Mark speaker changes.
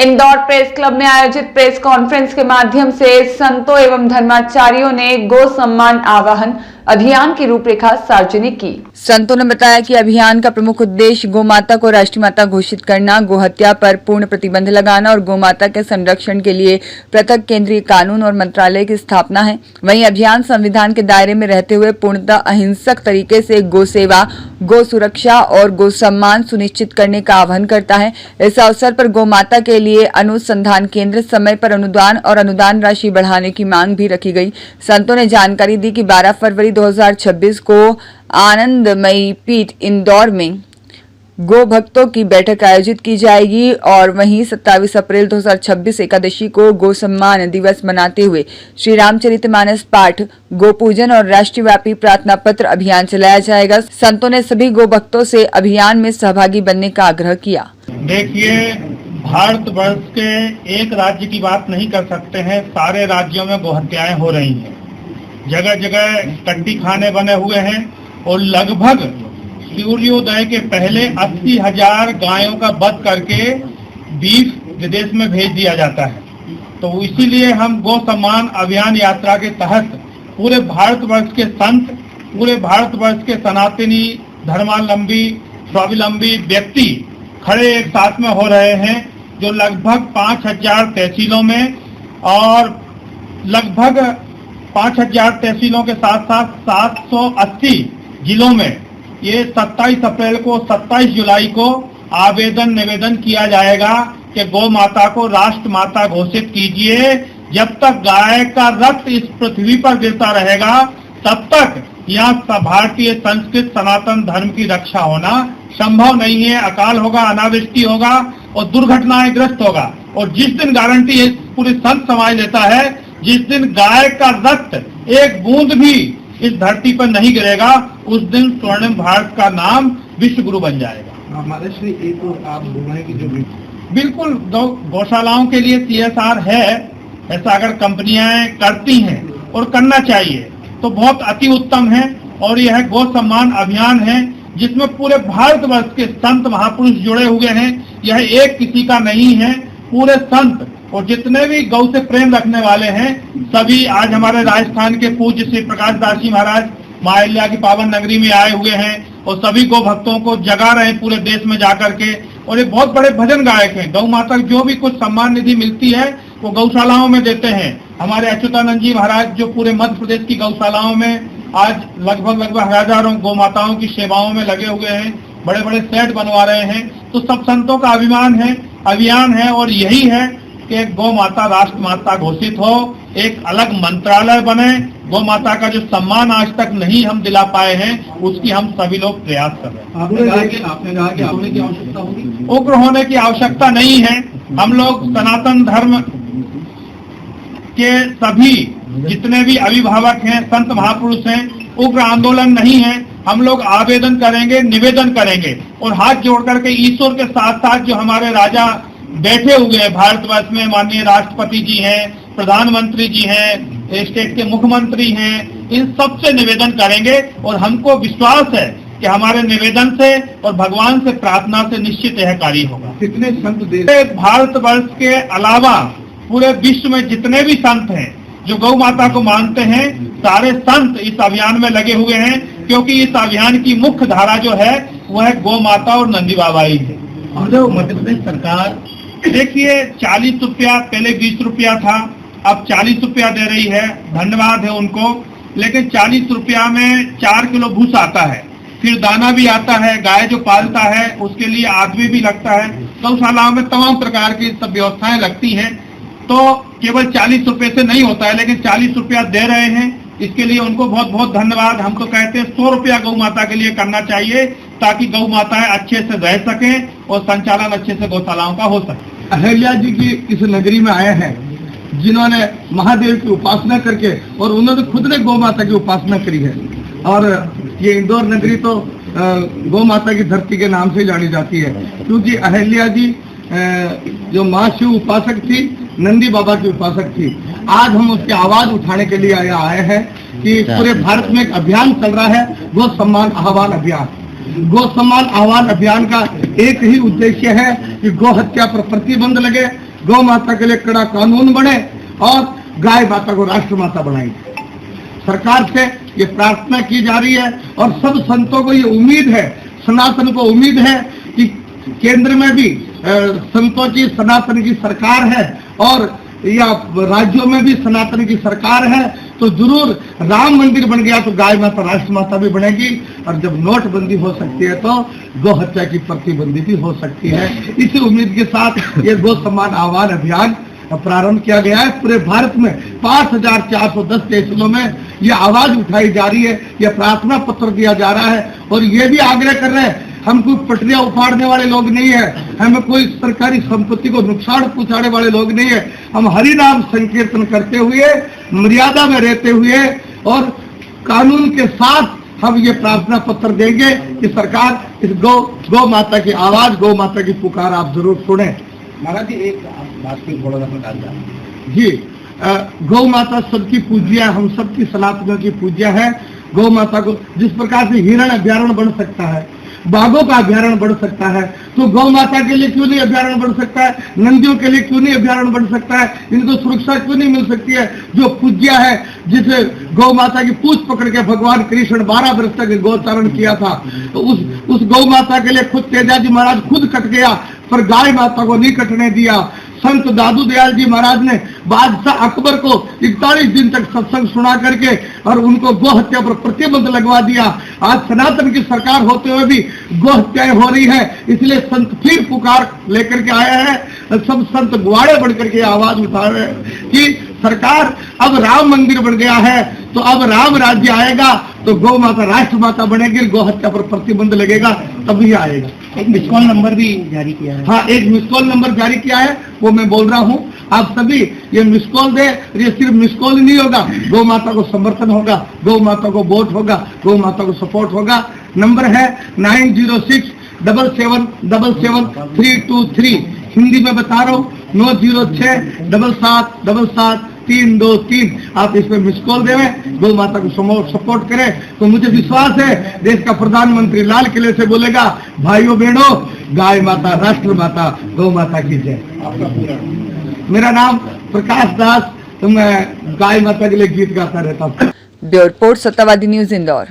Speaker 1: Indore press club में आयोजित press conference के माध्यम से संतों एवं धर्माचार्यों ने गो सम्मान आवाहन अभियान की रूपरेखा सार्वजनिक की। संतों ने बताया कि अभियान का प्रमुख उद्देश्य गौ माता को राष्ट्रीय माता घोषित करना, गो हत्या पर पूर्ण प्रतिबंध लगाना और गौ माता के संरक्षण के लिए पृथक केंद्रीय कानून और मंत्रालय की स्थापना है। वहीं अभियान संविधान के दायरे में रहते हुए पूर्णतः अहिंसक तरीके से गो सेवा, गो सुरक्षा और गो सम्मान सुनिश्चित करने का आह्वान करता है। इस अवसर पर गौ माता के लिए अनुसंधान केंद्र, समय पर अनुदान और अनुदान राशि बढ़ाने की मांग भी रखी गई। संतों ने जानकारी दी कि 12 फरवरी 2026 को आनंदमयी पीठ इंदौर में गो भक्तों की बैठक आयोजित की जाएगी और वहीं 27 अप्रैल 2026 एकादशी को गो सम्मान दिवस मनाते हुए श्री रामचरितमानस पाठ, गो पूजन और राष्ट्रव्यापी प्रार्थना पत्र अभियान चलाया जाएगा। संतों ने सभी गो भक्तों से अभियान में सहभागी बनने का आग्रह किया।
Speaker 2: देखिए, भारतवर्ष के एक राज्य की बात नहीं कर सकते हैं, सारे राज्यों में गोहत्याएं हो रही हैं। जगह जगह कट्टी खाने बने हुए हैं और लगभग सूर्योदय के पहले 80,000 गायों का वध करके बीफ विदेश में भेज दिया जाता है। तो इसीलिए हम गो सम्मान अभियान यात्रा के तहत पूरे भारतवर्ष के संत, पूरे भारतवर्ष के सनातनी धर्मावलंबी स्वावलंबी व्यक्ति खड़े एक साथ में हो रहे हैं, जो लगभग 5,000 तहसीलों में और लगभग 5,000 तहसीलों के साथ साथ 780 जिलों में ये 27 अप्रैल को 27 जुलाई को आवेदन निवेदन किया जाएगा कि गौ माता को राष्ट्र माता घोषित कीजिए। जब तक गाय का रक्त इस पृथ्वी पर गिरता रहेगा तब तक यहाँ भारतीय संस्कृत सनातन धर्म की रक्षा होना संभव नहीं है। अकाल होगा, अनावृष्टि होगा और दुर्घटनाएं ग्रस्त होगा। और जिस दिन गारंटी पूरे संत समाज लेता है, जिस दिन गाय का रक्त एक बूंद भी इस धरती पर नहीं गिरेगा, उस दिन स्वर्णिम भारत का नाम विश्व गुरु बन जाएगा।
Speaker 3: हमारे श्री एक और आप बोलें कि जो
Speaker 2: बिल्कुल गौशालाओं के लिए CSR है, ऐसा अगर कंपनियां करती हैं और करना चाहिए तो बहुत अति उत्तम है। और यह गो सम्मान अभियान है जिसमें पूरे भारतवर्ष के संत महापुरुष जुड़े हुए हैं। यह एक किसी का नहीं है, पूरे संत और जितने भी गौ से प्रेम रखने वाले हैं सभी आज हमारे राजस्थान के पूज्य श्री प्रकाश दास जी महाराज मां अहिल्या की पावन नगरी में आए हुए हैं और सभी गौ भक्तों को जगा रहे हैं पूरे देश में जाकर के। और ये बहुत बड़े भजन गायक हैं। गौ माता जो भी कुछ सम्मान निधि मिलती है वो गौशालाओं में देते हैं। हमारे अच्युतानंद जी महाराज जो पूरे मध्य प्रदेश की गौशालाओं में आज लगभग हजारों गौ माताओं की सेवाओं में लगे हुए हैं, बड़े बड़े सेट बनवा रहे हैं। तो सब संतों का अभियान है और यही है कि गौ माता राष्ट्र माता घोषित हो, एक अलग मंत्रालय बने। गौ माता का जो सम्मान आज तक नहीं हम दिला पाए हैं उसकी हम सभी लोग प्रयास कर रहे हैं।
Speaker 3: आपने कहा कि होने की आवश्यकता होगी।
Speaker 2: उग्र होने की आवश्यकता नहीं है। हम लोग सनातन धर्म के सभी जितने भी अभिभावक हैं, संत महापुरुष हैं, उग्र आंदोलन नहीं है। हम लोग आवेदन करेंगे, निवेदन करेंगे और हाथ जोड़ करके ईश्वर के साथ साथ जो हमारे राजा बैठे हुए हैं भारतवर्ष में, माननीय राष्ट्रपति जी हैं, प्रधानमंत्री जी हैं, स्टेट के मुख्यमंत्री हैं, इन सब से निवेदन करेंगे। और हमको विश्वास है कि हमारे निवेदन से और भगवान से प्रार्थना से निश्चित यह कार्य होगा।
Speaker 3: कितने संत देश
Speaker 2: भारतवर्ष के अलावा पूरे विश्व में जितने भी संत हैं जो गौ माता को मानते हैं, सारे संत इस अभियान में लगे हुए हैं, क्योंकि इस अभियान की मुख्य धारा जो है वह है गौ माता और नंदी बाबा ही है।
Speaker 3: और जो मध्य प्रदेश सरकार
Speaker 2: देखिए 40 रुपया, पहले 20 रुपया था, अब 40 रुपया दे रही है, धन्यवाद है उनको। लेकिन 40 रुपया में 4 किलो भूसा आता है, फिर दाना भी आता है, गाय जो पालता है उसके लिए आदमी भी लगता है। गौशालाओं में तमाम प्रकार की सब व्यवस्थाएं लगती हैं। तो केवल 40 रुपये से नहीं होता है, लेकिन 40 रुपया दे रहे हैं, इसके लिए उनको बहुत बहुत धन्यवाद। हम तो कहते हैं 100 रुपया गौ माता के लिए करना चाहिए ताकि गौ माताएं अच्छे से रह सकें और संचालन अच्छे से गौशालाओं का हो सके।
Speaker 3: अहिल्या जी की इस नगरी में आए हैं जिन्होंने महादेव की उपासना करके और उन्होंने खुद ने गौ माता की उपासना करी है। और ये इंदौर नगरी तो गौ माता की धरती के नाम से जानी जाती है, क्योंकि अहिल्या जी जो माँ शिव उपासक थी, नंदी बाबा की उपासक थी। आज हम उसकी आवाज उठाने के लिए आए हैं कि पूरे भारत में एक अभियान चल रहा है, गो सम्मान आह्वान अभियान। गो सम्मान आह्वान अभियान का एक ही उद्देश्य है कि गो हत्या पर प्रतिबंध लगे, गौ माता के लिए कड़ा कानून बने और गाय माता को राष्ट्र माता बनाएंगे। सरकार से ये प्रार्थना की जा रही है और सब संतों को ये उम्मीद है, सनातन को उम्मीद है कि केंद्र में भी संतों की सनातन की सरकार है और या राज्यों में भी सनातन की सरकार है, तो जरूर राम मंदिर बन गया तो गाय माता राष्ट्र माता भी बनेगी। और जब नोटबंदी हो सकती है तो गौ हत्या की प्रतिबंधी भी हो सकती है। इसी उम्मीद के साथ ये गौ सम्मान आह्वान अभियान प्रारंभ किया गया है। पूरे भारत में 5410 तहसीलों में ये आवाज उठाई जा रही है, ये प्रार्थना पत्र दिया जा रहा है और ये भी आग्रह कर रहे हैं, हम कोई पटरियां उखाड़ने वाले लोग नहीं है, हमें कोई सरकारी संपत्ति को नुकसान पहुंचाने वाले लोग नहीं है। हम हरि नाम संकीर्तन करते हुए, मर्यादा में रहते हुए और कानून के साथ हम ये प्रार्थना पत्र देंगे कि सरकार इस गौ माता की आवाज, गौ माता की पुकार आप जरूर सुने।
Speaker 4: महाराज जी एक बात की थोड़ा सा
Speaker 3: जी, गौ माता सबकी पूज्य, हम सबकी सनातनों की पूज्य है। गौ माता को जिस प्रकार से हिरण अभ्यारण्य बन सकता है, बाघों का अभ्यारण्य बढ़ सकता है, तो गौ माता के लिए क्यों नहीं अभ्यारण्य बढ़ सकता है? नंदियों के लिए क्यों नहीं अभ्यारण्य बढ़ सकता है? इनको सुरक्षा क्यों नहीं मिल सकती है? जो पूज्य है, जिसे गौ माता की पूछ पकड़ के भगवान कृष्ण 12 वर्ष तक गौचारण किया था, तो उस गौ माता के लिए खुद तेजाजी महाराज खुद कट गया, पर गाय माता को नहीं कटने दिया। संत दादू दयाल जी महाराज ने बादशाह अकबर को 41 दिन तक सत्संग सुना करके और उनको गौ हत्या पर प्रतिबंध लगवा दिया। आज सनातन की सरकार होते हुए भी गौ हत्याएं हो रही है, इसलिए संत फिर पुकार लेकर के आया है। सब संत गुआड़े बढ़ करके आवाज उठा रहे हैं कि सरकार अब राम मंदिर बन गया है, तो अब राम राज्य आएगा तो गौ माता राष्ट्र माता बनेगी, गौ हत्या पर प्रतिबंध लगेगा, तभी आएगा।
Speaker 4: एक मिस कॉल नंबर भी जारी किया है।
Speaker 3: हाँ, एक मिस कॉल नंबर जारी किया है, वो मैं बोल रहा हूँ। आप सभी ये मिस कॉल दे, ये सिर्फ मिस कॉल नहीं होगा, गौ माता को समर्थन होगा, गौ माता को वोट होगा, गौ माता को सपोर्ट होगा। नंबर है 9067777323, हिंदी में बता रहा हूँ 9067777 आप इसमें मिस कॉल देवें, गौ माता को सपोर्ट करें, तो मुझे विश्वास है देश का प्रधानमंत्री लाल किले से बोलेगा, भाइयों बहनों, गाय माता राष्ट्र माता गौ माता की जय। मेरा नाम प्रकाश दास, तो मैं गाय माता के लिए गीत गाता रहता हूँ।
Speaker 1: Bureau report, Sattavadi news, Indore.